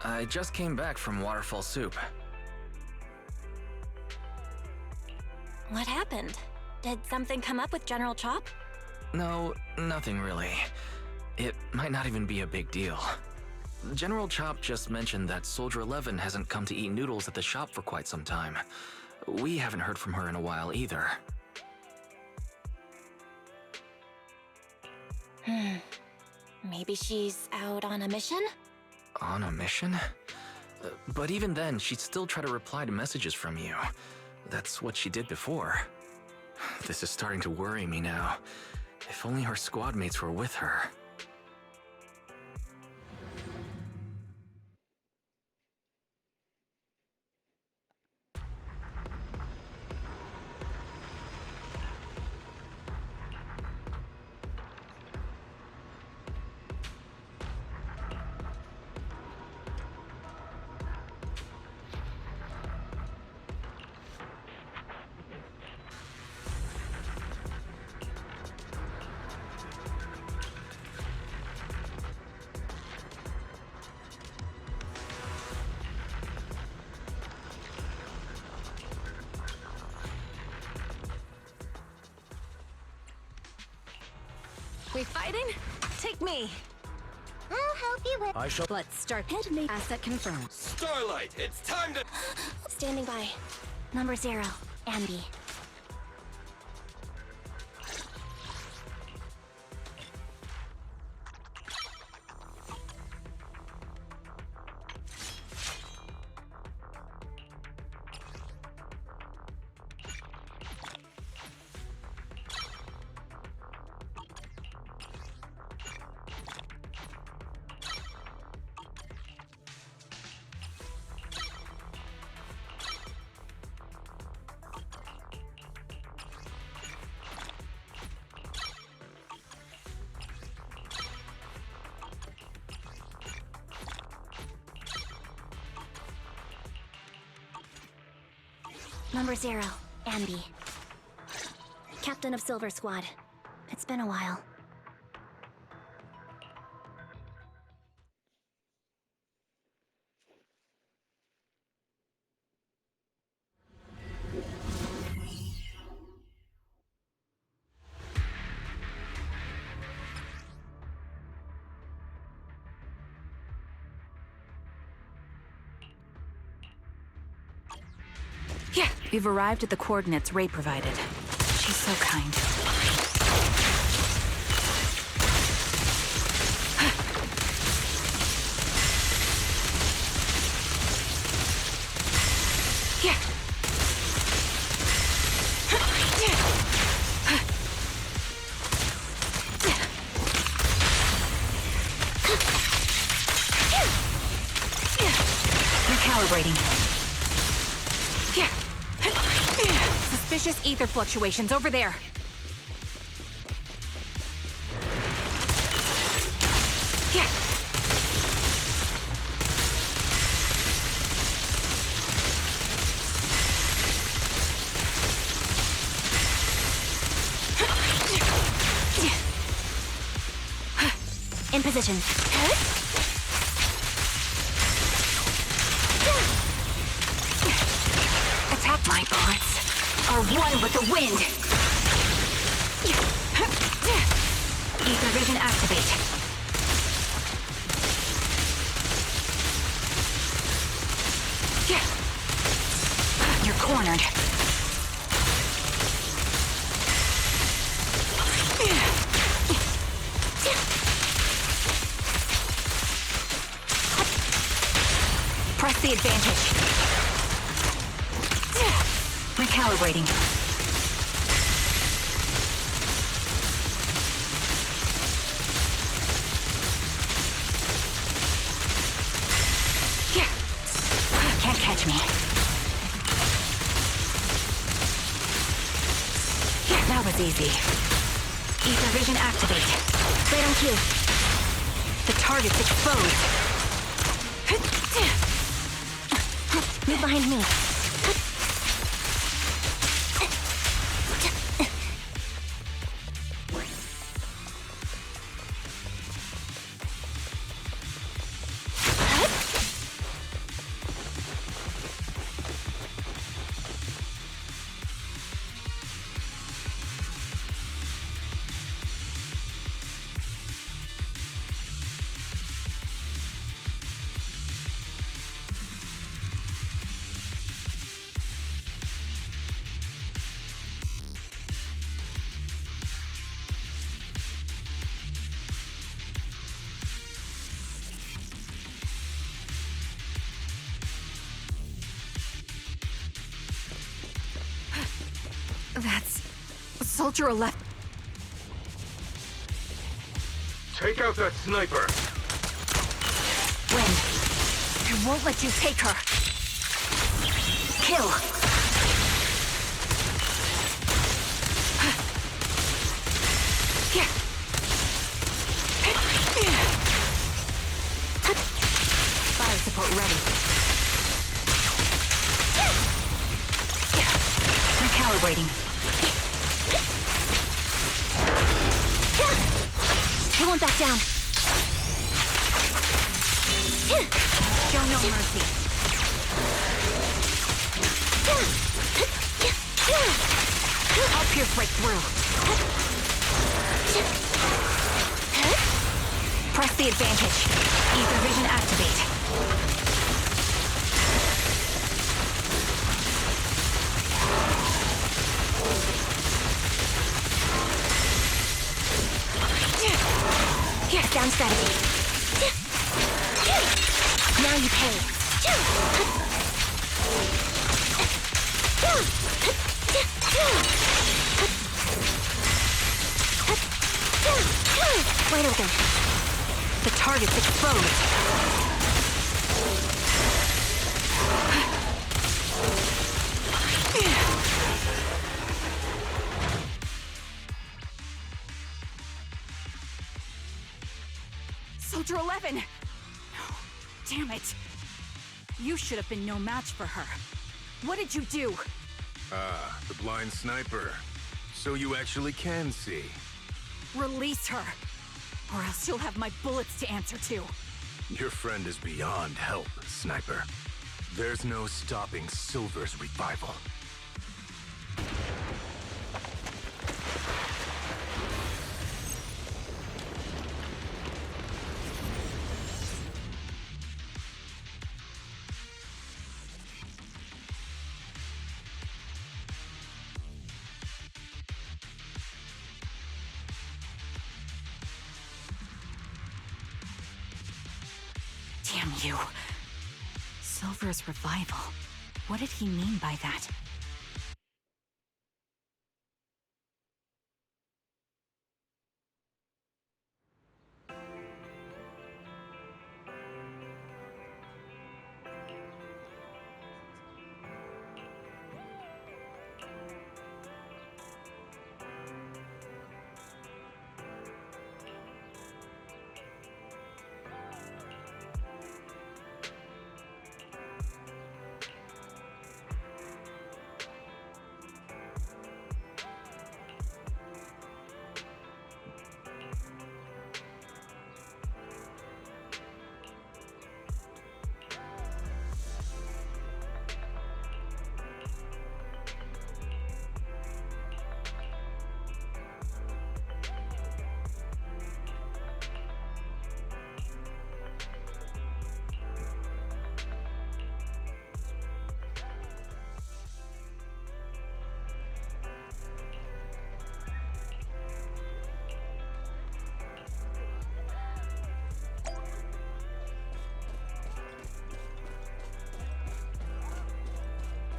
I just came back from Waterfall Soup. What happened? Did something come up with General Chop? No, nothing really. It might not even be a big deal. General Chop just mentioned that Soldier 11 hasn't come to eat noodles at the shop for quite some time. We haven't heard from her in a while either. Maybe she's out on a mission? On a mission? But even then, she'd still try to reply to messages from you. That's what she did before. This is starting to worry me now. If only her squad mates were with her. We fighting? Take me. I'll help you with... I shall... Let's start. Head me. Asset confirmed. Starlight, it's time to... Standing by. Number 0, Ambi. Number 0, Ambi. Captain of Silver Squad. It's been a while. Yeah. We've arrived at the coordinates Ray provided. She's so kind. Yeah. Recalibrating. Suspicious ether fluctuations over there. Yeah. In position. Attack my bullets. Are one with the wind. Ether vision activate. You're cornered. Press the advantage. Recalibrating. Yeah. Can't catch me. Yeah, that was easy. Ether vision activate. Right on cue. The target's exposed. Move behind me. Soldier 11. Take out that sniper! Win. I won't let you take her. Kill. Here. Fire support ready. Recalibrating. I won't back down. Show no mercy. I'll pierce right through. Press the advantage. Ether vision activate. Down strategy. Now you pay. Wide open. The target's exposed. Soldier 11! No. Damn it. You should have been no match for her. What did you do? Ah, the blind sniper. So you actually can see. Release her, or else you'll have my bullets to answer to. Your friend is beyond help, Sniper. There's no stopping Silver's revival. Damn you. Silver's revival. What did he mean by that?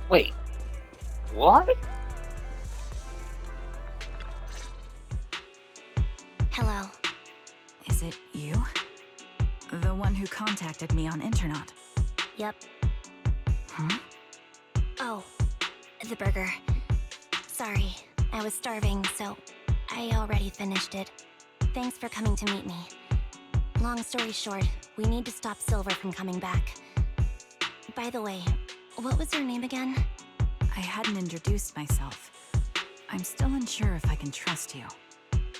Wait, what? Hello. Is it you? The one who contacted me on Internet? Yep. Huh? Oh, the burger. Sorry, I was starving, so I already finished it. Thanks for coming to meet me. Long story short, we need to stop Silver from coming back. By the way, what was your name again? I hadn't introduced myself. I'm still unsure if I can trust you.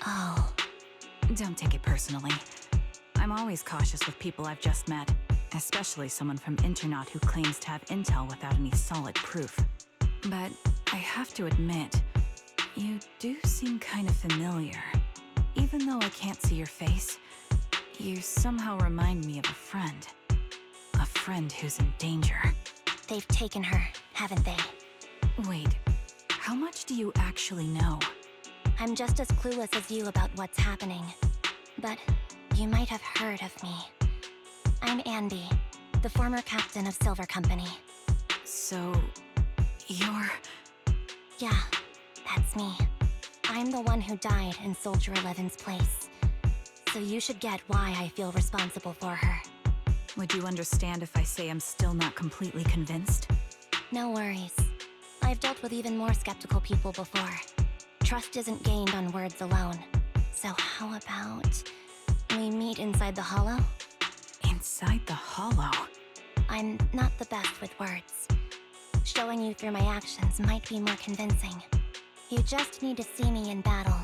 Oh. Don't take it personally. I'm always cautious with people I've just met, especially someone from Internet who claims to have intel without any solid proof. But I have to admit, you do seem kind of familiar. Even though I can't see your face, you somehow remind me of a friend. A friend who's in danger. They've taken her, haven't they? Wait, how much do you actually know? I'm just as clueless as you about what's happening. But you might have heard of me. I'm Andy, the former captain of Silver Company. So, you're... Yeah, that's me. I'm the one who died in Soldier 11's place. So you should get why I feel responsible for her. Would you understand if I say I'm still not completely convinced? No worries. I've dealt with even more skeptical people before. Trust isn't gained on words alone. So how about we meet inside the hollow? Inside the hollow? I'm not the best with words. Showing you through my actions might be more convincing. You just need to see me in battle.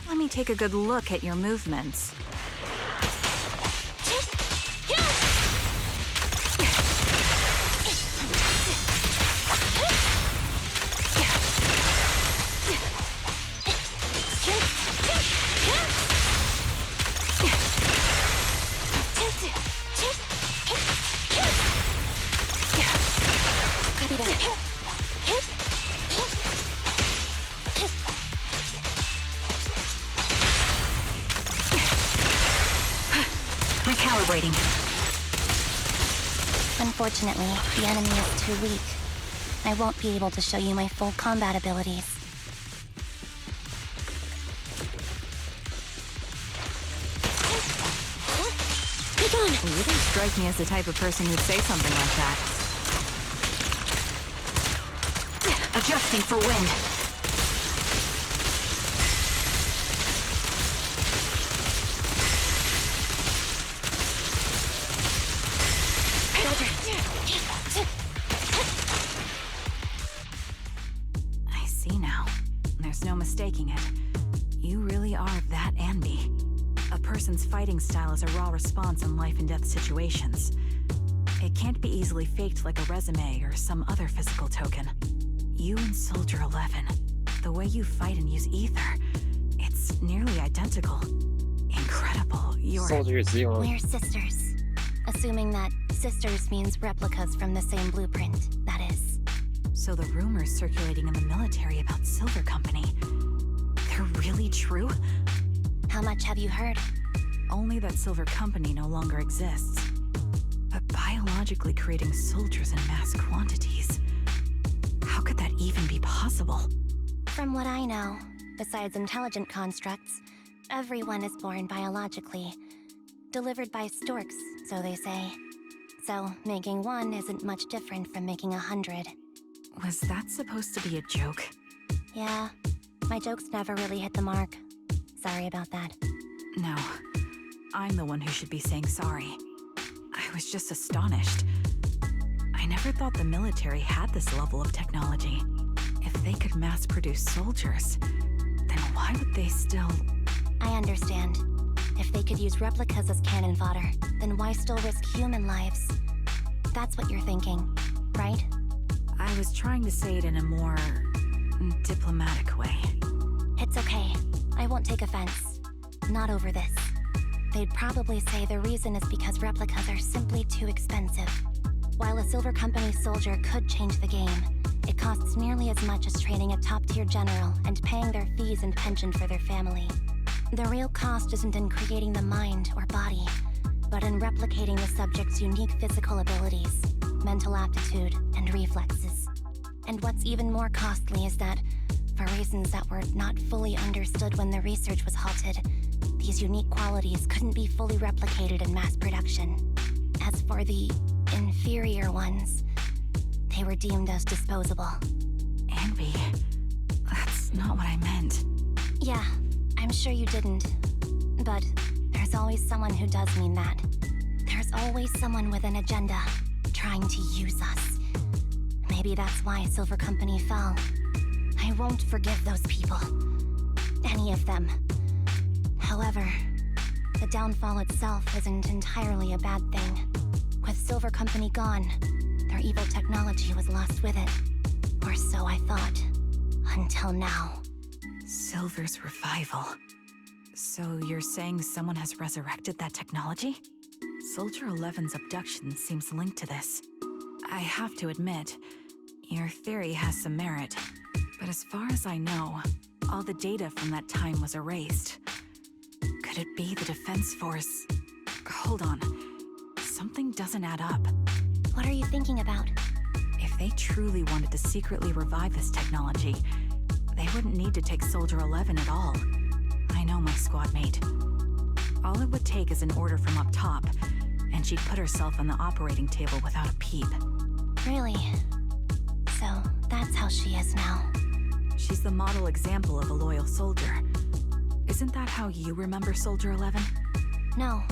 Let me take a good look at your movements. Recalibrating. Unfortunately, the enemy is too weak. I won't be able to show you my full combat abilities. Be gone! You don't strike me as the type of person who'd say something like that. Adjusting for wind. I see now. There's no mistaking it. You really are that Anby. A person's fighting style is a raw response in life and death situations. It can't be easily faked like a resume or some other physical token. You and Soldier 11, the way you fight and use ether, it's nearly identical. Incredible. You're... Soldier Zero. We're sisters. Assuming that sisters means replicas from the same blueprint, that is. So the rumors circulating in the military about Silver Company, they're really true? How much have you heard? Only that Silver Company no longer exists. But biologically creating soldiers in mass quantities, how could that even be possible? From what I know, besides intelligent constructs, everyone is born biologically. Delivered by storks, so they say. So, making one isn't much different from making 100. Was that supposed to be a joke? Yeah, my jokes never really hit the mark. Sorry about that. No, I'm the one who should be saying sorry. I was just astonished. never thought the military had this level of technology. If they could mass produce soldiers, then why would they still... I understand. If they could use replicas as cannon fodder, then why still risk human lives? That's what you're thinking, right? I was trying to say it in a more... diplomatic way. It's okay. I won't take offense. Not over this. They'd probably say the reason is because replicas are simply too expensive. While a Silver Company soldier could change the game, it costs nearly as much as training a top-tier general and paying their fees and pension for their family. The real cost isn't in creating the mind or body, but in replicating the subject's unique physical abilities, mental aptitude, and reflexes. And what's even more costly is that, for reasons that were not fully understood when the research was halted, these unique qualities couldn't be fully replicated in mass production. As for the inferior ones, they were deemed as disposable. Anby, that's not what I meant. Yeah, I'm sure you didn't. But there's always someone who does mean that. There's always someone with an agenda, trying to use us. Maybe that's why Silver Company fell. I won't forgive those people. Any of them. However, the downfall itself isn't entirely a bad thing. With Silver Company gone, their evil technology was lost with it. Or so I thought. Until now. Silver's revival. So you're saying someone has resurrected that technology? Soldier 11's abduction seems linked to this. I have to admit, your theory has some merit. But as far as I know, all the data from that time was erased. Could it be the Defense Force? Hold on. Something doesn't add up. What are you thinking about? If they truly wanted to secretly revive this technology, they wouldn't need to take Soldier 11 at all. I know my squad mate. All it would take is an order from up top, and she'd put herself on the operating table without a peep. Really? So, that's how she is now. She's the model example of a loyal soldier. Isn't that how you remember Soldier 11? No,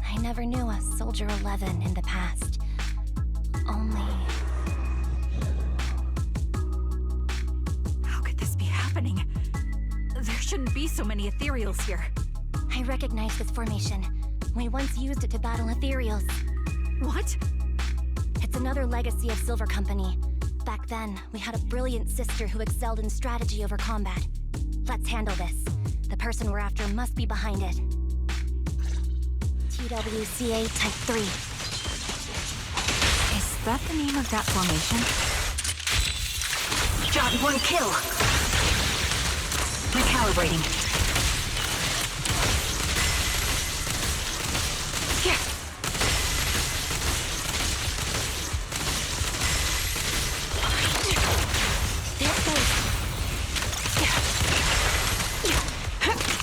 I never knew a Soldier 11 in the past. Only... How could this be happening? There shouldn't be so many ethereals here. I recognize this formation. We once used it to battle ethereals. What? It's another legacy of Silver Company. Back then, we had a brilliant sister who excelled in strategy over combat. Let's handle this. The person we're after must be behind it. TWCA Type 3. Is that the name of that formation? Shot 1 kill. Recalibrating. Yeah. There goes.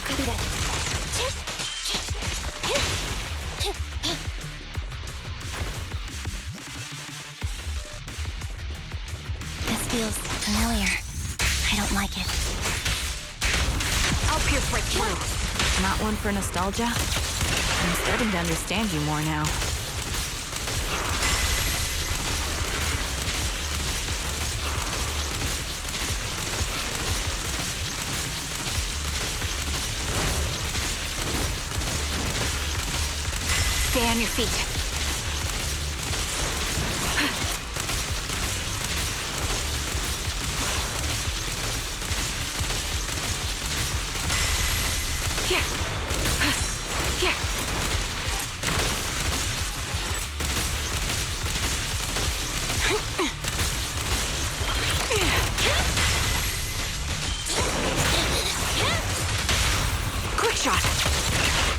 Copy that. This feels familiar. I don't like it. I'll pierce right through. Not one for nostalgia? I'm starting to understand you more now. Stay on your feet. Quick shot.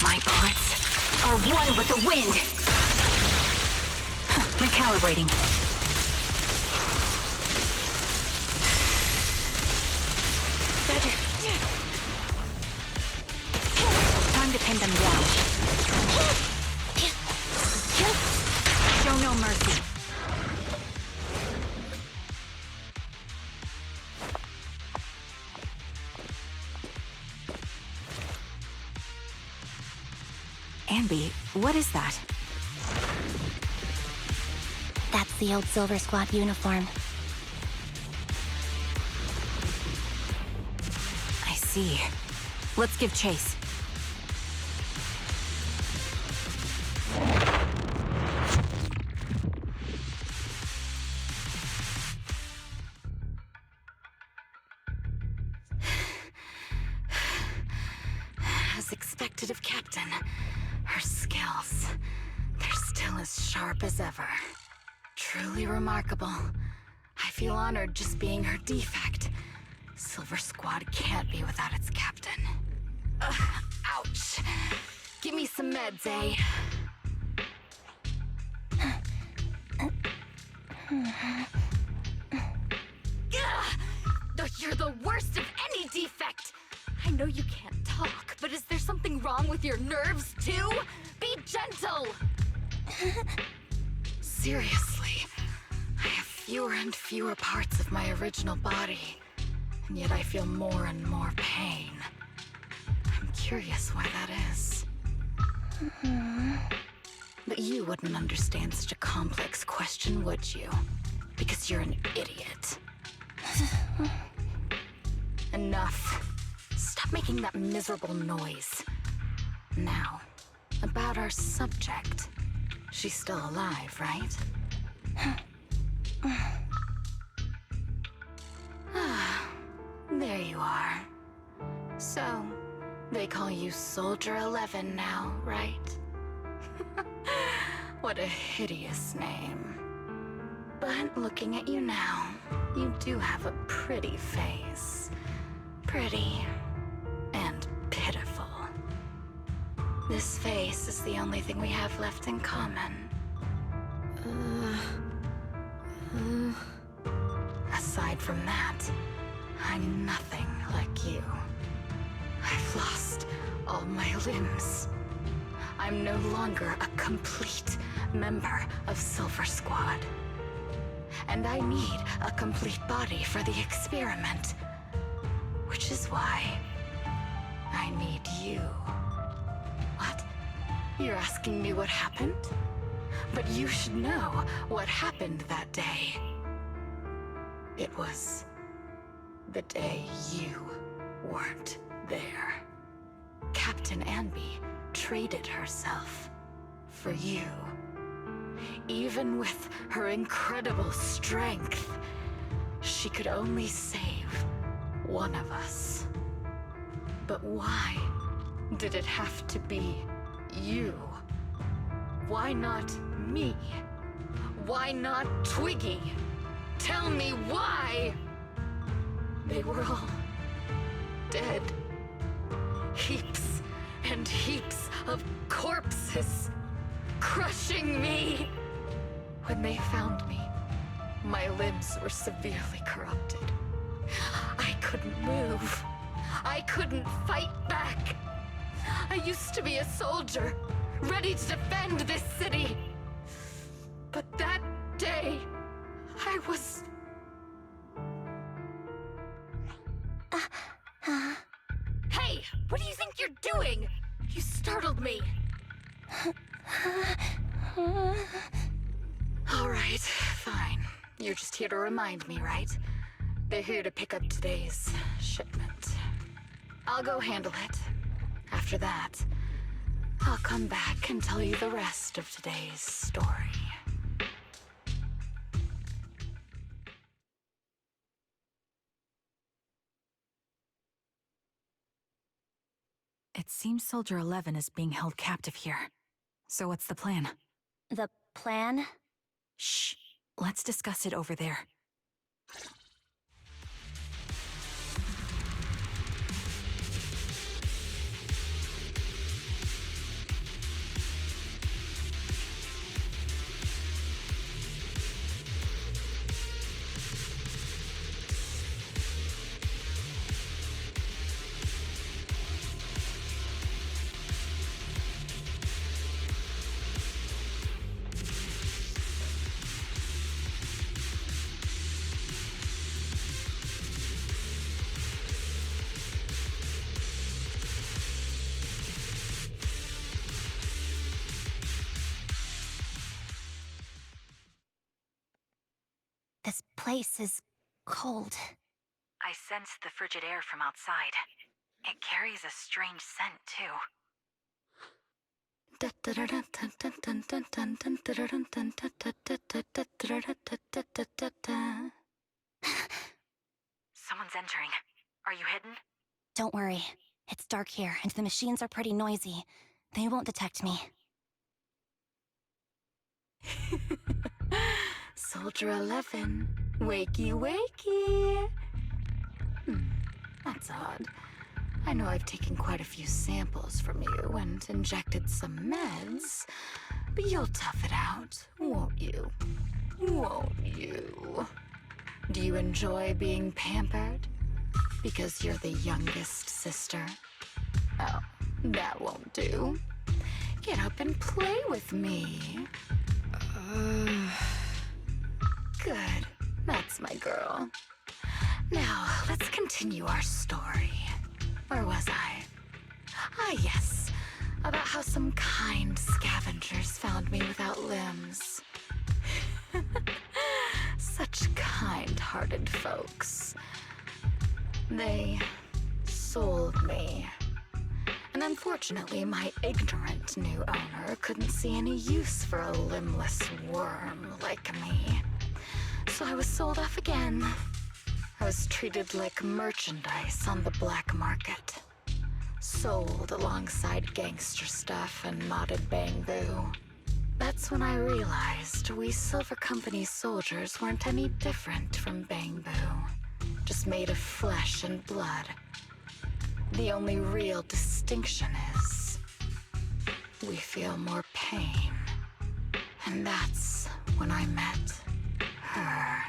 My bullets are one with the wind. Recalibrating. Roger. Time to pin them down. Show no mercy. Anby, what is that? That's the old Silver Squad uniform. I see. Let's give chase. As expected of Captain, her skills, they're still as sharp as ever. Truly remarkable. I feel honored just being her defect. Silver Squad can't be without its captain. Ouch. Give me some meds, eh? You're the worst of any defect! I know you can't talk, but is there something wrong with your nerves, too? Be gentle! Seriously, I have fewer and fewer parts of my original body, and yet I feel more and more pain. I'm curious why that is. But you wouldn't understand such a complex question, would you? Because you're an idiot. Enough. Stop making that miserable noise. Now, about our subject. She's still alive, right? There you are. So, they call you Soldier 11 now, right? What a hideous name. But looking at you now, you do have a pretty face. Pretty and pitiful. This face is the only thing we have left in common. Aside from that, I'm nothing like you. I've lost all my limbs. I'm no longer a complete member of Silver Squad. And I need a complete body for the experiment. Which is why I need you. What? You're asking me what happened? But you should know what happened that day. It was the day you weren't there. Captain Anby traded herself for you. Even with her incredible strength, she could only save one of us. But why did it have to be you? Why not me? Why not Twiggy? Tell me why! They were all dead. Heaps and heaps of corpses crushing me. When they found me, my limbs were severely corrupted. I couldn't move. I couldn't fight back. I used to be a soldier, ready to defend this city. But that day, I was... Hey, what do you think you're doing? You startled me. All right, fine. You're just here to remind me, right? They're here to pick up today's shipment. I'll go handle it. After that, I'll come back and tell you the rest of today's story. It seems Soldier 11 is being held captive here. So what's the plan? The plan? Shh. Let's discuss it over there. This place is cold. I sense the frigid air from outside. It carries a strange scent, too. Someone's entering. Are you hidden? Don't worry. It's dark here, and the machines are pretty noisy. They won't detect me. Soldier 11, wakey wakey. That's odd. I know I've taken quite a few samples from you and injected some meds, but you'll tough it out, won't you? Won't you? Do you enjoy being pampered? Because you're the youngest sister? Oh, that won't do. Get up and play with me. Good. That's my girl. Now, let's continue our story. Where was I? Ah, yes. About how some kind scavengers found me without limbs. Such kind-hearted folks. They sold me. And unfortunately, my ignorant new owner couldn't see any use for a limbless worm like me. So I was sold off again. I was treated like merchandise on the black market. Sold alongside gangster stuff and modded bamboo. That's when I realized we Silver Company soldiers weren't any different from bamboo. Just made of flesh and blood. The only real distinction is we feel more pain. And that's when I met her.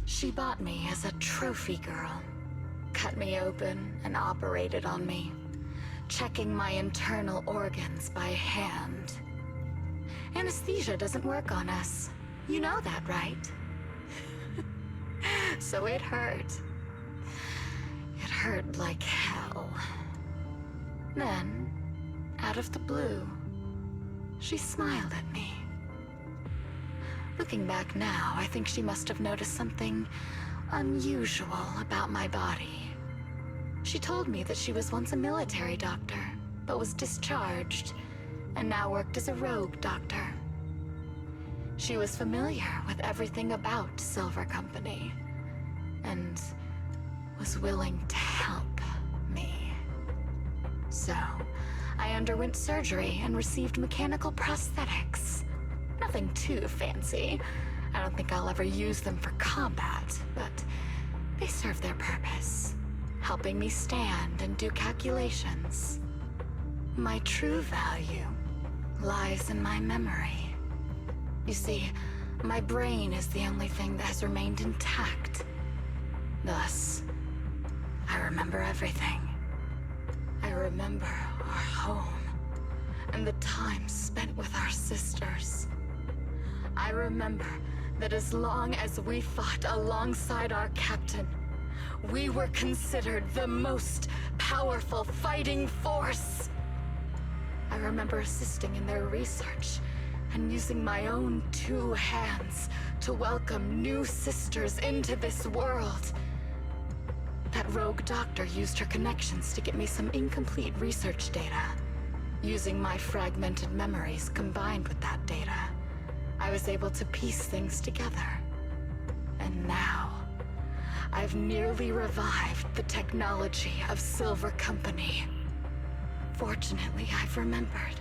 She bought me as a trophy girl, cut me open and operated on me, checking my internal organs by hand. Anesthesia doesn't work on us. You know that, right? So it hurt. It hurt like hell. Then, out of the blue, she smiled at me. Looking back now, I think she must have noticed something unusual about my body. She told me that she was once a military doctor, but was discharged, and now worked as a rogue doctor. She was familiar with everything about Silver Company, and was willing to help me. So, I underwent surgery and received mechanical prosthetics. Nothing too fancy. I don't think I'll ever use them for combat, but they serve their purpose, helping me stand and do calculations. My true value lies in my memory. You see, my brain is the only thing that has remained intact. Thus, I remember everything. I remember our home and the time spent with our sisters. I remember that as long as we fought alongside our captain, we were considered the most powerful fighting force. I remember assisting in their research and using my own 2 hands to welcome new sisters into this world. That rogue doctor used her connections to get me some incomplete research data. Using my fragmented memories combined with that data, I was able to piece things together. And now, I've nearly revived the technology of Silver Company. Fortunately, I've remembered.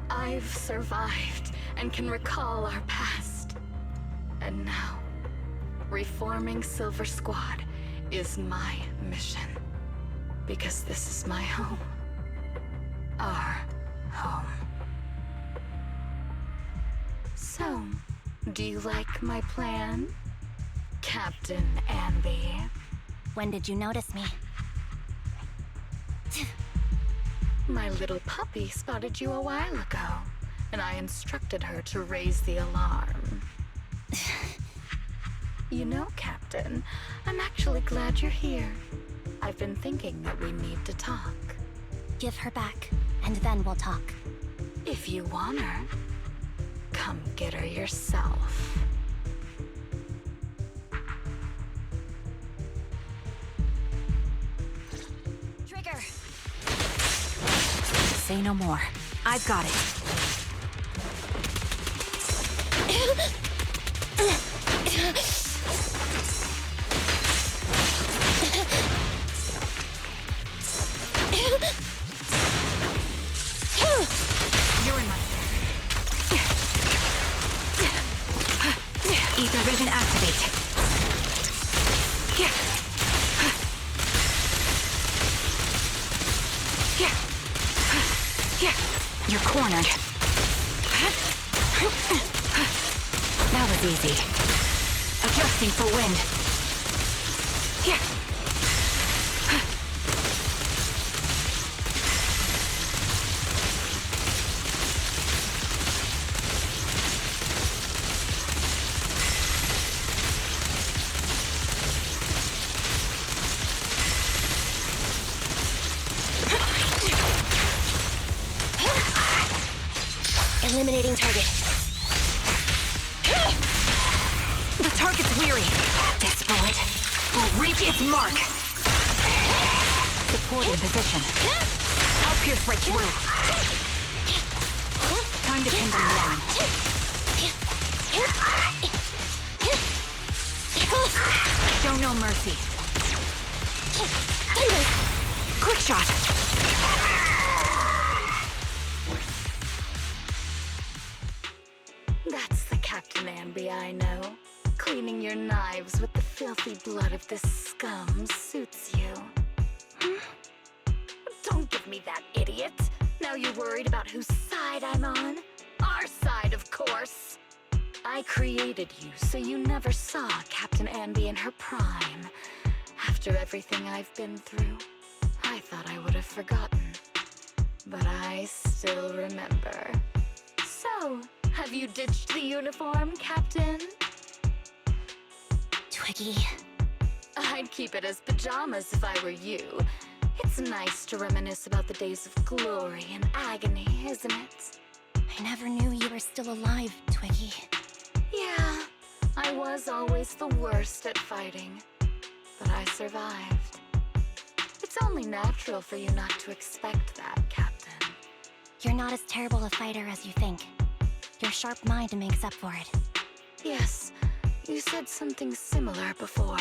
I've survived and can recall our past. And now, reforming Silver Squad is my mission. Because this is my home. Our home. So, do you like my plan, Captain Andy? When did you notice me? My little puppy spotted you a while ago, and I instructed her to raise the alarm. You know, Captain, I'm actually glad you're here. I've been thinking that we need to talk. Give her back, and then we'll talk. If you want her, come get her yourself. Say no more. I've got it. You're in my... Ether vision activate. You're cornered. That was easy. Adjusting for wind. Eliminating target. The target's weary. This bullet will reach its mark. Support in position. I'll pierce right through. Time to pin them down. Show no mercy. Quick shot. That's the Captain Ambi I know. Cleaning your knives with the filthy blood of this scum suits you. Don't give me that, idiot. Now you're worried about whose side I'm on? Our side, of course. I created you so you never saw Captain Ambi in her prime. After everything I've been through, I thought I would have forgotten. But I still remember. So, have you ditched the uniform, Captain? Twiggy. I'd keep it as pajamas if I were you. It's nice to reminisce about the days of glory and agony, isn't it? I never knew you were still alive, Twiggy. Yeah, I was always the worst at fighting. But I survived. It's only natural for you not to expect that, Captain. You're not as terrible a fighter as you think. Your sharp mind makes up for it. Yes, you said something similar before.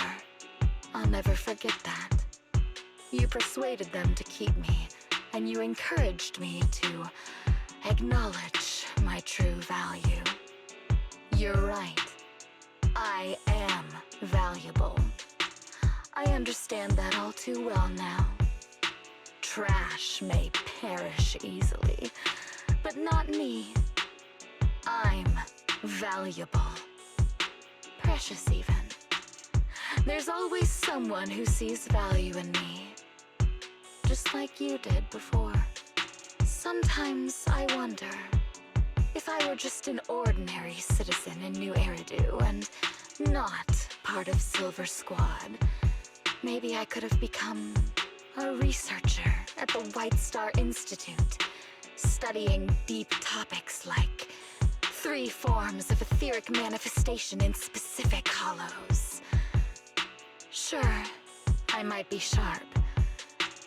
I'll never forget that. You persuaded them to keep me, and you encouraged me to acknowledge my true value. You're right. I am valuable. I understand that all too well now. Trash may perish easily, but not me. I'm valuable. Precious even. There's always someone who sees value in me. Just like you did before. Sometimes I wonder if I were just an ordinary citizen in New Eridu and not part of Silver Squad, maybe I could have become a researcher at the White Star Institute, studying deep topics like 3 forms of etheric manifestation in specific hollows. Sure, I might be sharp,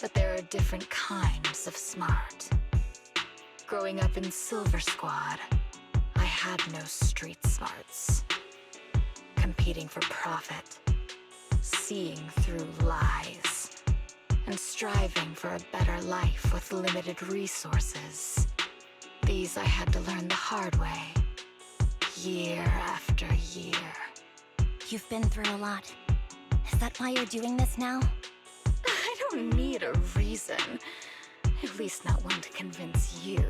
but there are different kinds of smart. Growing up in Silver Squad, I had no street smarts. Competing for profit, seeing through lies, and striving for a better life with limited resources. These I had to learn the hard way, year after year. You've been through a lot. Is that why you're doing this now? I don't need a reason. At least not one to convince you.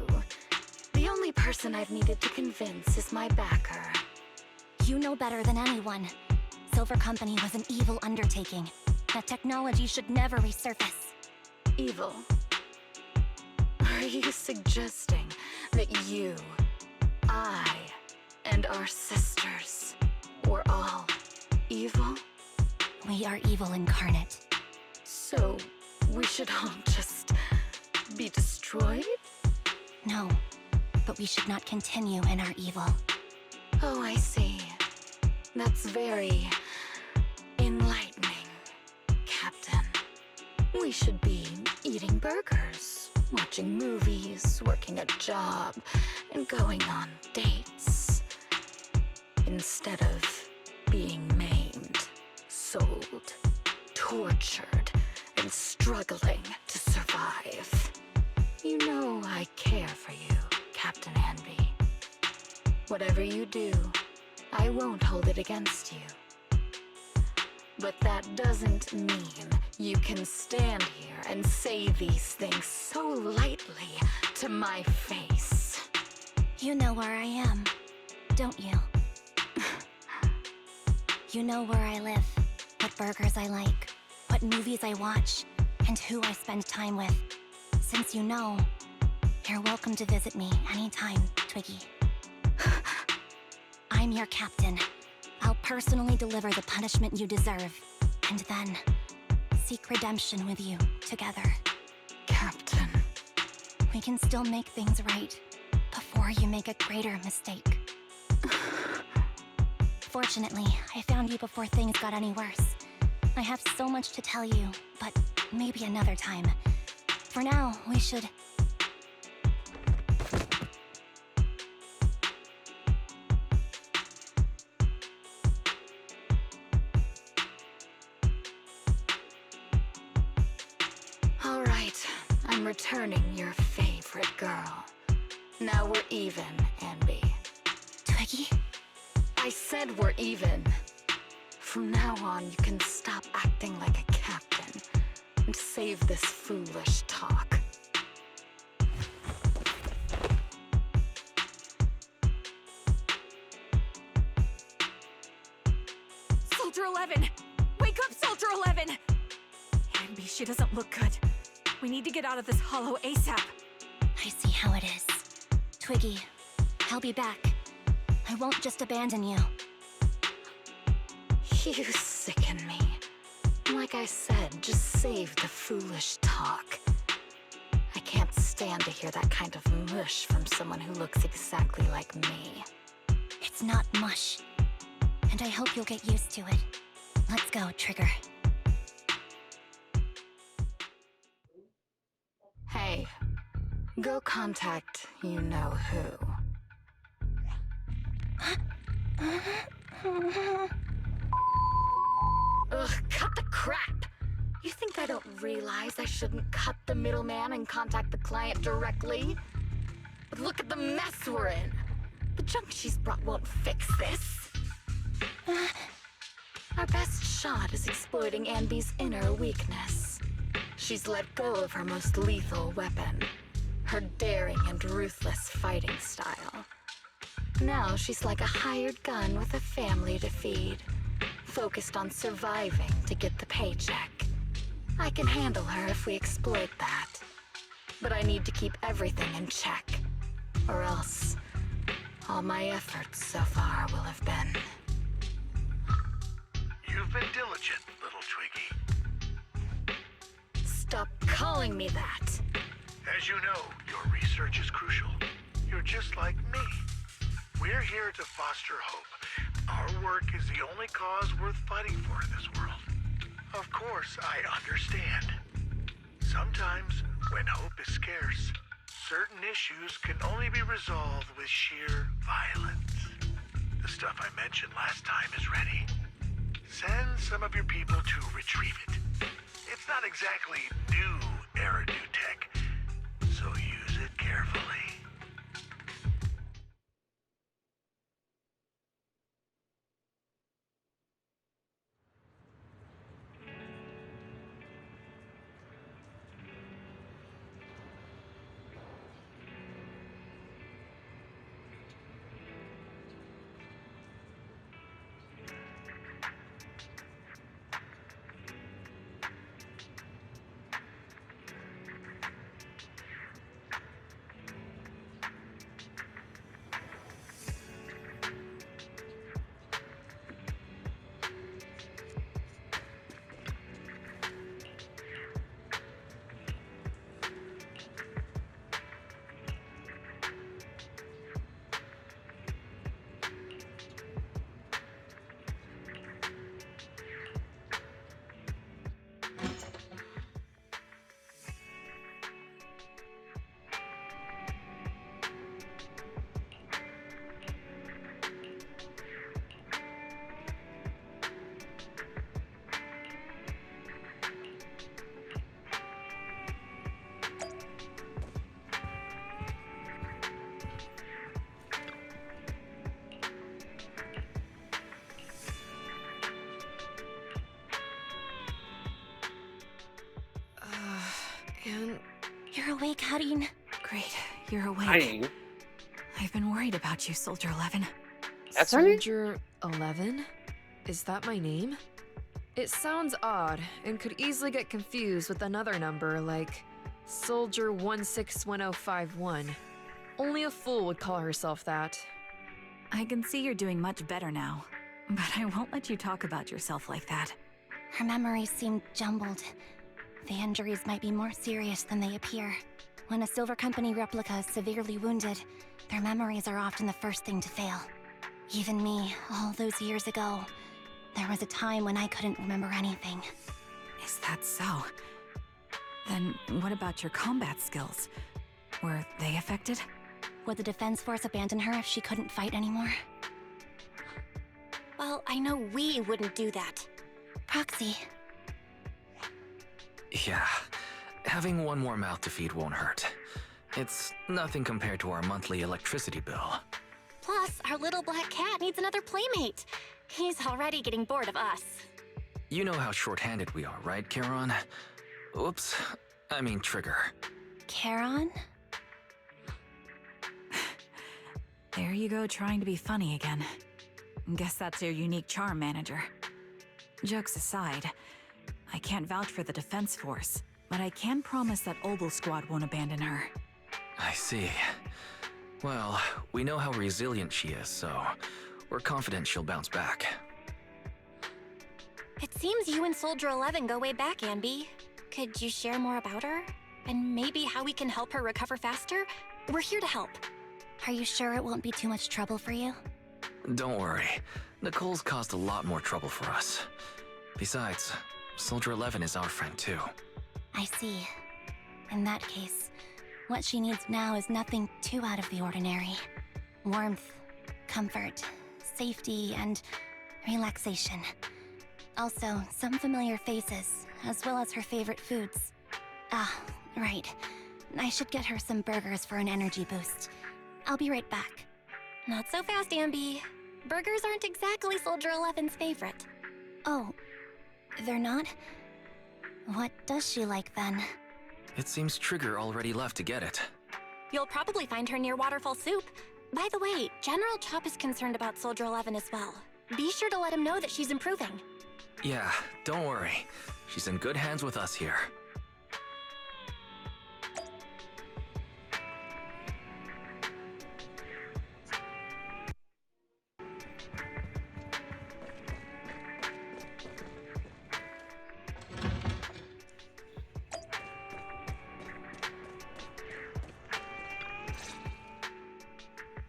The only person I've needed to convince is my backer. You know better than anyone. Silver Company was an evil undertaking. That technology should never resurface. Evil? Are you suggesting that you, I, and our sisters were all evil? We are evil incarnate. So, we should all just be destroyed? No, but we should not continue in our evil. Oh, I see. That's very enlightening, Captain. We should be eating burgers. watching movies, working a job, and going on dates. Instead of being maimed, sold, tortured, and struggling to survive. You know I care for you, Captain Anby. Whatever you do, I won't hold it against you. But that doesn't mean you can stand here and say these things so lightly to my face. You know where I am, don't you? You know where I live, what burgers I like, what movies I watch, and who I spend time with. Since you know, you're welcome to visit me anytime, Twiggy. I'm your captain. I'll personally deliver the punishment you deserve, and then seek redemption with you together. Captain. We can still make things right before you make a greater mistake. Fortunately, I found you before things got any worse. I have so much to tell you, but maybe another time. For now, we should... All right, I'm returning your favorite girl. Now we're even, Anby. Twiggy? I said we're even. From now on, you can stop acting like a captain and save this foolish talk. Soldier 11! Wake up, Soldier 11! Anby, she doesn't look good. We need to get out of this hollow ASAP. I see how it is. Twiggy, I'll be back. I won't just abandon you. You sicken me. Like I said, just save the foolish talk. I can't stand to hear that kind of mush from someone who looks exactly like me. It's not mush. And I hope you'll get used to it. Let's go, Trigger. Hey, go contact you-know-who. Ugh, cut the crap! You think I don't realize I shouldn't cut the middleman and contact the client directly? But look at the mess we're in! The junk she's brought won't fix this. Our best shot is exploiting Anby's inner weakness. She's let go of her most lethal weapon, her daring and ruthless fighting style. Now she's like a hired gun with a family to feed, focused on surviving to get the paycheck. I can handle her if we exploit that. But I need to keep everything in check, or else all my efforts so far will have been... You've been diligent, little Twiggy. Stop calling me that! As you know, your research is crucial. You're just like me. We're here to foster hope. Our work is the only cause worth fighting for in this world. Of course, I understand. Sometimes, when hope is scarce, certain issues can only be resolved with sheer violence. The stuff I mentioned last time is ready. Send some of your people to retrieve it. It's not exactly new era new tech, so use it carefully. awake, Harin? Great, you're awake. Hi. I've been worried about you, Soldier 11. That's her name? Soldier 11? Is that my name? It sounds odd and could easily get confused with another number like Soldier 161051. Only a fool would call herself that. I can see you're doing much better now, but I won't let you talk about yourself like that. Her memories seem jumbled. The injuries might be more serious than they appear. When a Silver Company replica is severely wounded, their memories are often the first thing to fail. Even me, all those years ago, there was a time when I couldn't remember anything. Is that so? Then what about your combat skills? Were they affected? Would the Defense Force abandon her if she couldn't fight anymore? Well, I know we wouldn't do that. Proxy, Yeah, having one more mouth to feed won't hurt. It's nothing compared to our monthly electricity bill. plus our little black cat needs another playmate. He's already getting bored of us. You know how short-handed we are, right, Charon? Oops, I mean Trigger. Charon? There you go, trying to be funny again. Guess that's your unique charm, Manager. Jokes aside, I can't vouch for the Defense Force, but I can promise that Obel Squad won't abandon her. I see. Well, we know how resilient she is, so we're confident she'll bounce back. It seems you and Soldier 11 go way back, Anby. Could you share more about her? And maybe how we can help her recover faster? We're here to help. Are you sure it won't be too much trouble for you? Don't worry. Nicole's caused a lot more trouble for us. Besides, Soldier 11 is our friend too. I see. In that case, what she needs now is nothing too out of the ordinary. Warmth, comfort, safety, and relaxation. Also, some familiar faces, as well as her favorite foods. Ah, right. I should get her some burgers for an energy boost. I'll be right back. Not so fast, Anby. Burgers aren't exactly Soldier 11's favorite. Oh, they're not? What does she like then? It seems Trigger already left to get it. You'll probably find her near Waterfall Soup. By the way, General Chop is concerned about Soldier 11 as well. Be sure to let him know that she's improving. Yeah, don't worry. She's in good hands with us here.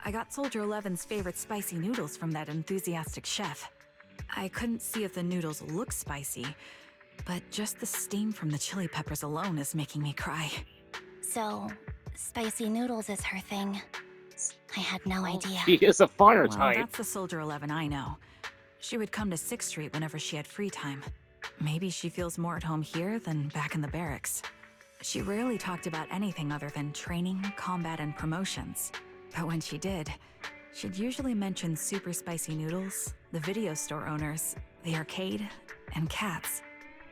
I got Soldier 11's favorite spicy noodles from that enthusiastic chef. I couldn't see if the noodles look spicy, but just the steam from the chili peppers alone is making me cry. So, spicy noodles is her thing. I had no idea. He is a fire Well, type. that's the Soldier 11 I know. She would come to 6th Street whenever she had free time. Maybe she feels more at home here than back in the barracks. She rarely talked about anything other than training, combat, and promotions. But when she did, she'd usually mention super spicy noodles, the video store owners, the arcade, and cats.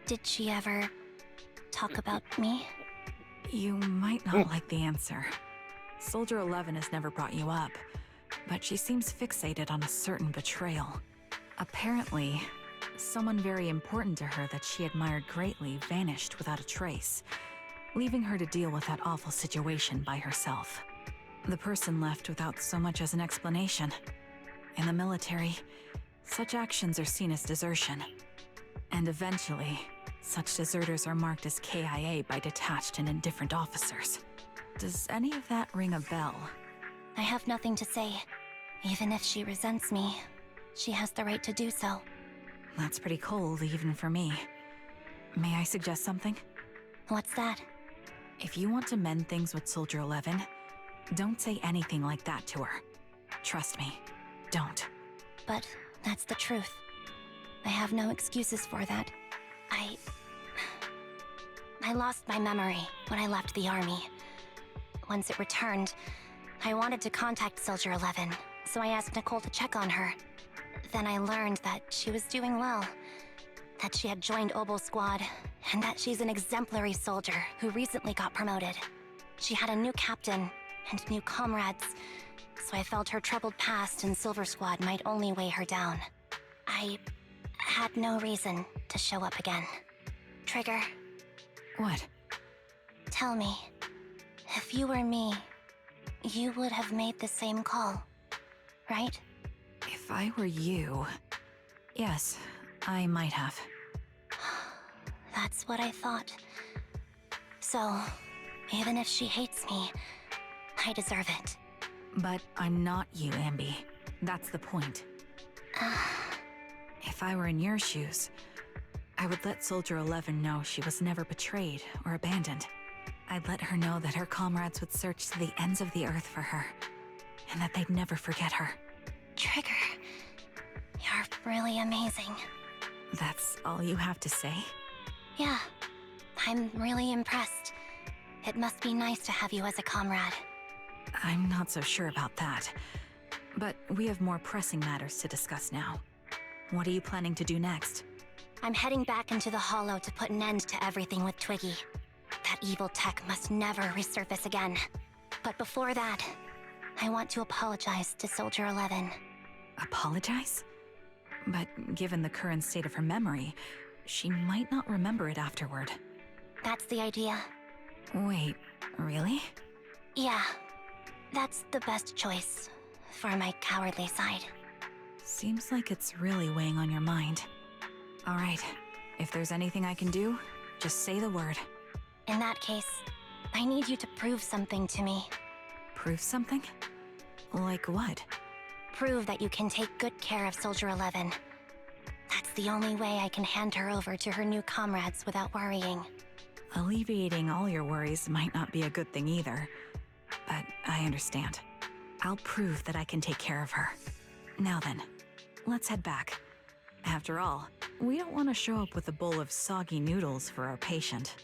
Did she ever talk about me? You might not like the answer. Soldier 11 has never brought you up, but she seems fixated on a certain betrayal. Apparently, someone very important to her that she admired greatly vanished without a trace, leaving her to deal with that awful situation by herself. The person left without so much as an explanation. In the military, such actions are seen as desertion. And eventually, such deserters are marked as KIA by detached and indifferent officers. Does any of that ring a bell? I have nothing to say. Even if she resents me, she has the right to do so. That's pretty cold, even for me. May I suggest something? What's that? If you want to mend things with Soldier 11, don't say anything like that to her. Trust me, don't. But that's the truth. I have no excuses for that. I lost my memory when I left the army. Once it returned, I wanted to contact Soldier 11, so I asked Nicole to check on her. Then I learned that she was doing well, that she had joined Obel Squad, and that she's an exemplary soldier who recently got promoted. She had a new captain and new comrades, so I felt her troubled past in Silver Squad might only weigh her down. I had no reason to show up again. Trigger, What? tell me, if you were me, you would have made the same call, right? If I were you... Yes, I might have. That's what I thought. So, even if she hates me, I deserve it. But I'm not you, Ambi. That's the point. If I were in your shoes, I would let Soldier 11 know she was never betrayed or abandoned. I'd let her know that her comrades would search to the ends of the earth for her, and that they'd never forget her. Trigger, you're really amazing. That's all you have to say? Yeah, I'm really impressed. It must be nice to have you as a comrade. I'm not so sure about that. But we have more pressing matters to discuss now. What are you planning to do next? I'm heading back into the Hollow to put an end to everything with Twiggy. That evil tech must never resurface again. But before that, I want to apologize to Soldier 11. Apologize? But given the current state of her memory, she might not remember it afterward. That's the idea. Wait, really? Yeah, that's the best choice for my cowardly side. Seems like it's really weighing on your mind. All right, if there's anything I can do, just say the word. In that case, I need you to prove something to me. Prove something? Like what? Prove that you can take good care of Soldier 11. That's the only way I can hand her over to her new comrades without worrying. Alleviating all your worries might not be a good thing either. But I understand. I'll prove that I can take care of her. Now then, let's head back. After all, we don't want to show up with a bowl of soggy noodles for our patient.